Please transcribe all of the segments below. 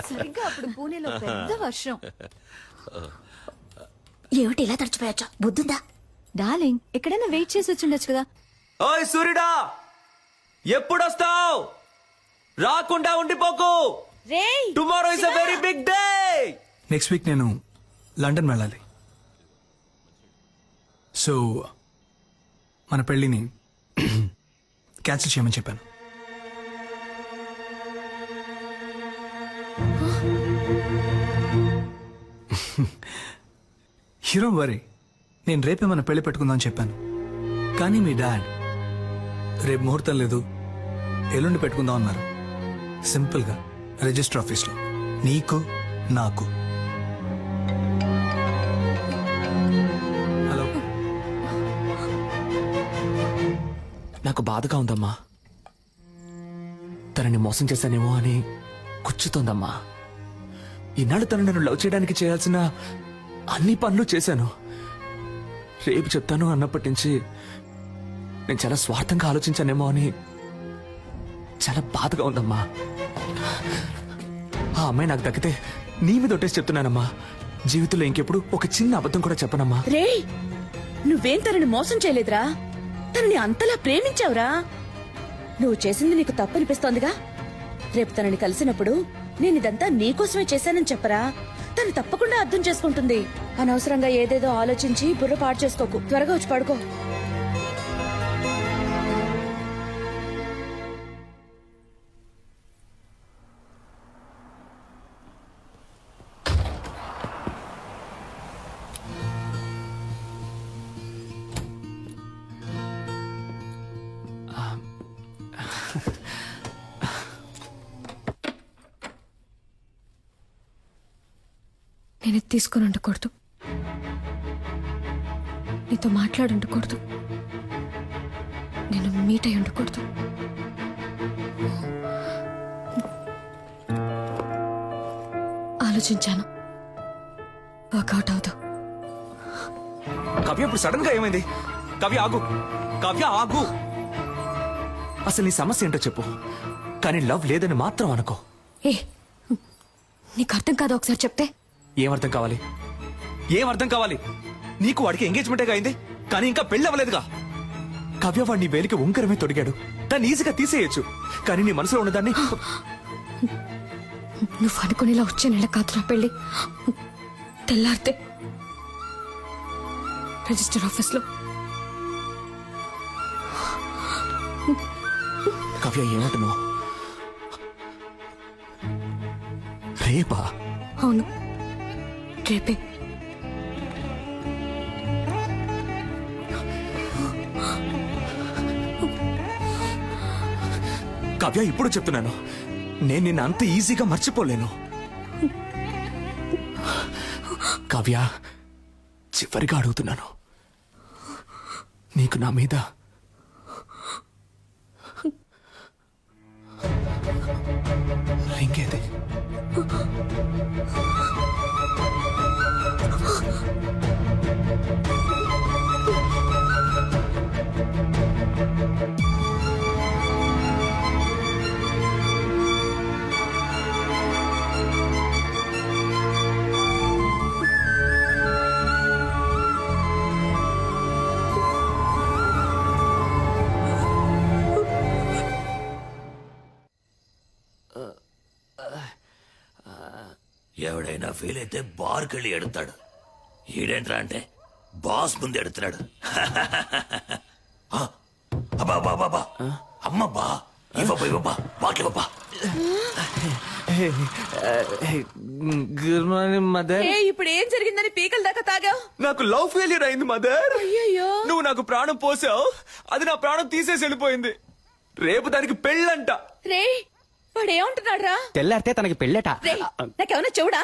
సరిగ్గా అప్పుడు పూణేలో పెద్ద వర్షం. ఏమిటి ఇలా తడిచిపోయచ్చా? బుద్ధుందా? డార్లింగ్, ఎక్కడైనా వెయిట్ చేసి వచ్చిండొచ్చు కదా. ఓయ్ సూర్యుడా, ఎప్పుడొస్తావు? రాకుండా ఉండిపోకు. Tomorrow is a very big day. Next week నేను లండన్ వెళ్ళాలి. సో మన పెళ్ళిని క్యాన్సిల్ చేయమని చెప్పాను. హీరో వరీ, నేను రేపే మన పెళ్లి పెట్టుకుందామని చెప్పాను. కానీ మీ డాడ్ రేపు ముహూర్తం లేదు, ఎల్లుండి పెట్టుకుందాం అన్నారు. సింపుల్గా రిజిస్టర్ ఆఫీస్లో, నీకు నాకు. హలో, నాకు బాధగా ఉందమ్మా. తనని మోసం చేశానేమో అని కూర్చుతోందమ్మా. ఈనాడు తను నన్ను లవ్ చేయడానికి చేయాల్సిన అన్ని పనులు చేశాను. రేపు చెప్తాను అన్నప్పటి నుంచి నేను చాలా స్వార్థంగా ఆలోచించానేమో అని చాలా బాధగా ఉందమ్మా. ఆ అమ్మాయి నాకు దక్కితే నీ మీద ఒట్టేసి చెప్తున్నానమ్మా, జీవితంలో ఇంకెప్పుడు ఒక చిన్న అబద్ధం కూడా చెప్పనమ్మా. రే, నువ్వేం తనని మోసం చేయలేదురా, తనని అంతలా ప్రేమించావురా. నువ్వు చేసింది నీకు తప్పనిపిస్తోందిగా. రేపు తనని కలిసినప్పుడు నేను ఇదంతా నీకోసమే చేశానని చెప్పరా, తను తప్పకుండా అర్థం చేసుకుంటుంది. అనవసరంగా ఏదేదో ఆలోచించి బుర్ర పాడు చేసుకోకు. త్వరగా వచ్చి పడుకో. నేను ఇది తీసుకుని ఉండకూడదు, నీతో మాట్లాడి ఉండకూడదు, నేను మీట్ అయి ఉండకూడదు. ఆలోచించాను, వర్కౌట్ అవుతావు. కవ్య, ఇప్పుడు సడన్ గా ఏమైంది? కవ్య ఆగు, కవ్య ఆగు. అసలు నీ సమస్య ఏంటో చెప్పు, కానీ లవ్ లేదని మాత్రం అనుకో. ఏ, నీకు అర్థం కాదు, ఒకసారి చెప్తే. ఏమర్థం కావాలి? ఏమర్థం కావాలి? నీకు వాడికి ఎంగేజ్మెంటే అయింది, కానీ ఇంకా పెళ్లి అవ్వలేదుగా. కవ్య వాడిని వేలికి ఉంకరమే తొడిగాడు, దాన్ని ఈజీగా తీసేయచ్చు. కానీ నీ మనసులో ఉన్నదాన్ని. నువ్వు అనుకునేలా వచ్చే నెల కాదురా పెళ్లి. తెల్లారితే రిజిస్టర్ ఆఫీస్లో. కవ్య, ఏమంటున్నావు? రేపా? అవును, రేపే. కవ్య, ఇప్పుడు చెప్తున్నాను, నేను నిన్ను అంత ఈజీగా మర్చిపోలేను. కవ్య, చివరిగా అడుగుతున్నాను, నీకు నా మీద ఇంకేది? ఎవడైనా ఫీల్ అయితే బార్కి వెళ్ళి ఎడతాడు. ఈడేంట్రా అంటే బాస్ ముందు ఎడుతున్నాడు. అబ్బా అమ్మబ్బా, ఇవ్వబ్బా బాట్లివ్వబ్బా. Good morning mother. ఇప్పుడు ఏం జరిగిందని పీకల దాకా తాగావు? నాకు లవ్ ఫెయిలియర్ అయింది మదర్. అయ్యయ్యో. నువ్వు నాకు ప్రాణం పోసావు, అది నా ప్రాణం తీసేసి వెళ్ళిపోయింది. రేపు దానికి పెళ్ళంట. రే, వాడు ఏమంటున్నాడు రా? తెల్లారితే తనకి పెళ్ళట. నాకేమన్నా చెవుడా?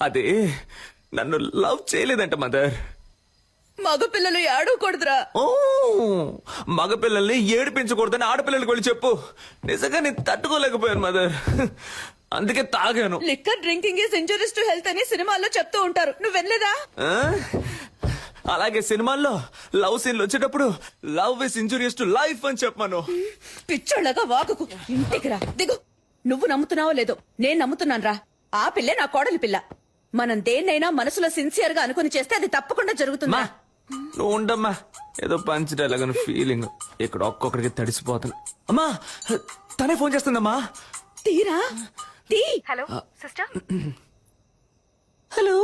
అదే నన్ను లవ్ చేయలేదంట మదర్. మగపిల్లలు ఏడవకూడదురా. ఓ, మగపిల్లల్ని ఏడిపించకూడదని ఆడపిల్లలకి వెళ్ళి చెప్పు. నిజంగా నేను తట్టుకోలేకపోయాను మదర్, అందుకే తాగాను. Liquor drinking is injurious to health అని సినిమాల్లో చెప్తూ ఉంటారు, నువ్వు వినలేదా? అలాగే సినిమాల్లో లవ్ సీన్లు వచ్చేటప్పుడు love is injurious to life అని చెప్పాను. పిచ్చోళ్ళగా వాగుకు, ఇంటికి రా. దిగు. నువ్వు నమ్ముతున్నావో లేదో నేను నమ్ముతున్నానురా. ఆ పిల్లే నా కోడలి పిల్ల. మనం దేన్నైనా మనసులో సిన్సియర్ గా అనుకుని చేస్తే అది తప్పకుండా జరుగుతుందా? నువ్వు ఉండమ్మా, ఏదో పంచడేలాగని ఫీలింగ్. ఇక్కడ ఒక్కొక్కడికి తడిసిపోతాను. అమ్మా, తనే ఫోన్ చేస్తుందమ్మా. తీరా తీ. Hello sister. హలో.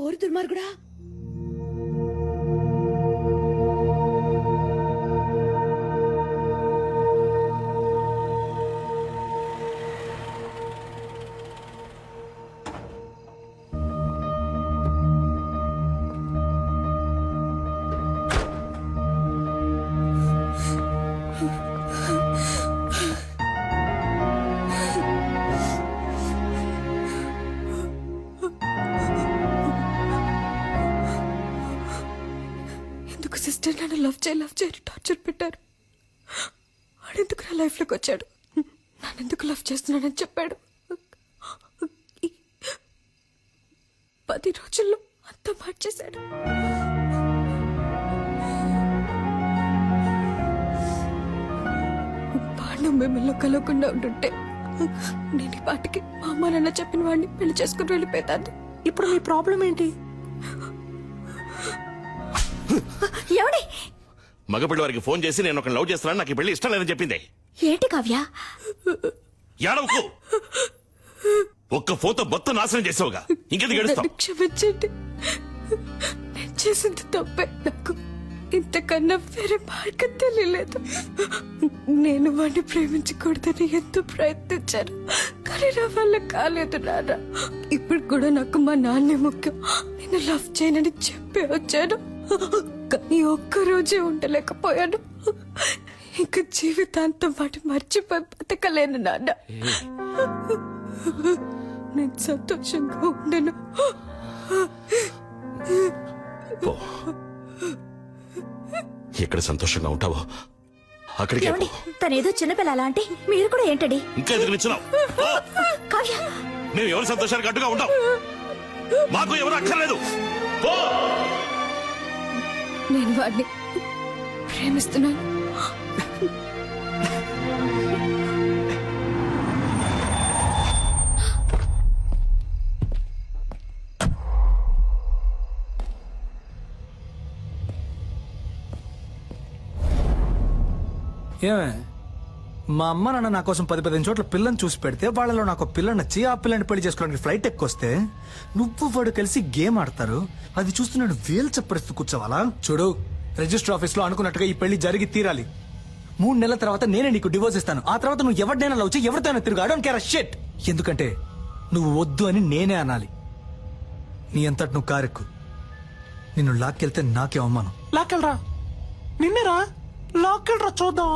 ఓరి దుర్మార్గుడా. ఎందుకు సిస్టర్ నన్ను లవ్ చేయి టార్చర్ పెట్టారు? వాడెందుకు నా లైఫ్ లోకి వచ్చాడు? నన్నెందుకు లవ్ చేస్తున్నానని చెప్పాడు? 10 రోజుల్లో అంతా మార్చేశాడు. వాడు మిమ్మల్ని కలవకుండా ఉంటుంటే నేను ఈ పాటికి మా అమ్మ నాన్న చెప్పిన వాడిని పెళ్లి చేసుకుని వెళ్ళిపోతాను. ఇప్పుడు మీ ప్రాబ్లం ఏంటి? ఎవడి మగపిల్లి వారికి ఫోన్ చేసి నేను ఒక లవ్ చేస్తున్నాను, నాకు ఈ పెళ్లి ఇష్టం లేదని చెప్పింది. ఏంటి కావ్య? ఏడవకు. ఒక్క ఫోన్తో మొత్తం నాశనం చేసావుగా, ఇంకెందుకు ఏడుస్తావు? నన్ను క్షమించండి. నేను చేసింది తప్పే. నాకు ఇంతకన్నా వేరే మార్గం తెలియలేదు. నేను వాడిని ప్రేమించకూడదని ఎంతో ప్రయత్నించాను, కానీ నా వల్ల కాలేదు నాన్న. ఇప్పుడు కూడా నాకు మా నాన్నే ముఖ్యం. నేను లవ్ చేయనని చెప్పి వచ్చాను, కానీ ఒక్కరోజే ఉండలేకపోయాను. ఇంక జీవితాంతం వాటి మర్చిపోయి బతకలేను నాన్న. నేను సంతోషంగా ఉండను. పో. ఎక్కడ సంతోషంగా ఉంటావో అక్కడికే పో. తనేదో చిన్నపిల్ల అంటే మీరు కూడా ఏంటండి? ఇంకా ఎదురు నిచ్చున్నావు? కావ్య, మేము ఎవరి సంతోషానికి అడ్డుగా ఉంటాం? మాకు ఎవరు అక్కర్లేదు. పో. నేను వాడిని ప్రేమిస్తున్నాను. ఏమే, మా అమ్మ నాన్న నా కోసం 10-15 చోట్ల పిల్లని చూసి పెడితే వాళ్ళలో నాకు పిల్ల నచ్చి ఆ పిల్లని పెళ్లి చేసుకోవడానికి ఫ్లైట్ ఎక్కువస్తే నువ్వు వాడు కలిసి గేమ్ ఆడతారు. అది చూస్తూ నేను వేలు చప్పరిస్తూ కూర్చోవాలా? చూడు, రిజిస్టర్ ఆఫీస్ లో అనుకున్నట్టుగా ఈ పెళ్లి జరిగి తీరాలి. 3 నెలల తర్వాత నేనే నీకు డివోర్స్ ఇస్తాను. ఆ తర్వాత నువ్వు ఎవరినైనా లవ్ చేయి, ఎవరితోనైనా తిరుగు. I don't care a shit. ఎందుకంటే నువ్వు వద్దు అని నేనే అనాలి. నీ అంతటి నువ్వు కారెక్కు. నిన్ను లాక్కెళ్తే నాకే అవమానం. లాక్కెళ్ళరా, నిన్నేరా లాక్కెళ్ళరా, చూద్దాం.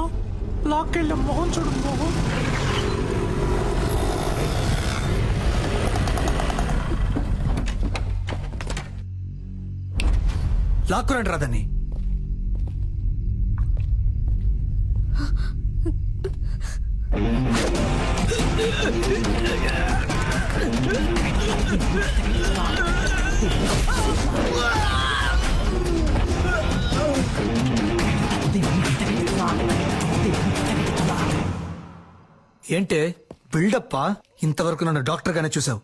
లాక్కెళ్ళే మొహం చూడు, మొహం. లాక్కురండి రాదని. ఏంటే బిల్డప్పా? ఇంతవరకు నన్ను డాక్టర్ గానే చూసావు,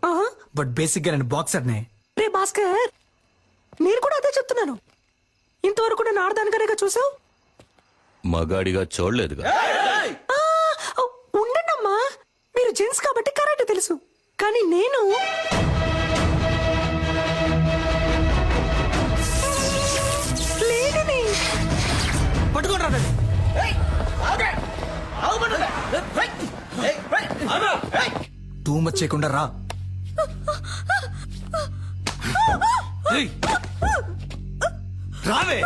బట్ బేసిక్ గా నేను బాక్సర్ నే. రే భాస్కర్, నేను కూడా అదే చెప్తున్నాను. ఇంతవరకు నేను ఆడదానిగానేగా చూసావు, మగాడిగా చూడలేదుగా. ఉండండమ్మా. మీరు జెంట్స్ కాబట్టి కరాటే తెలుసు, కానీ నేను లేడీని. పట్టుకోండి రాదని. టూ మచ్ చేయకుండా రా. ఏయ్, రావే.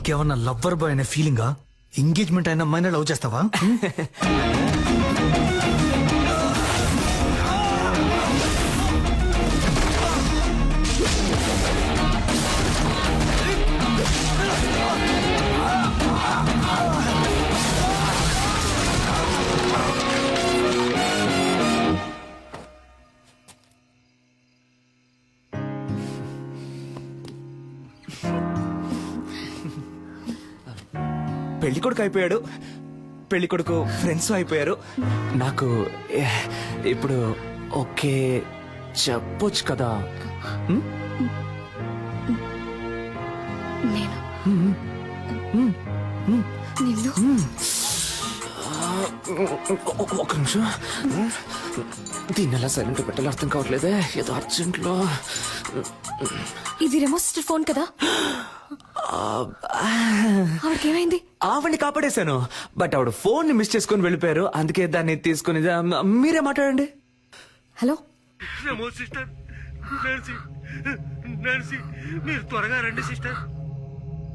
నీకేమన్నా లవ్వర్ బాయ్ అనే ఫీలింగా? ఎంగేజ్మెంట్ అయిన అమ్మాయిని లవ్ చేస్తావా? పెళ్లి కొడుకు అయిపోయాడు, పెళ్లి కొడుకు ఫ్రెండ్స్ అయిపోయారు. నాకు ఇప్పుడు ఓకే చెప్పొచ్చు కదా. నేను నిన్ను ఒక నిమిషం, దీన్ని ఎలా సైలెంట్ పెట్టాలో అర్థం కావట్లేదే. ఏదో అర్జెంట్లో. ఇది రెమో సిస్టర్ ఫోన్ కదా? ఆవిడకి ఏమైంది? ఆవిడ్ని కాపాడేశాను, బట్ ఆవిడ ఫోన్ ని మిస్ చేసుకుని వెళ్ళిపోయారు. అందుకే దాన్ని తీసుకుని మీరే మాట్లాడండి. హలో సిస్టర్, మీరు త్వరగా రండి సిస్టర్.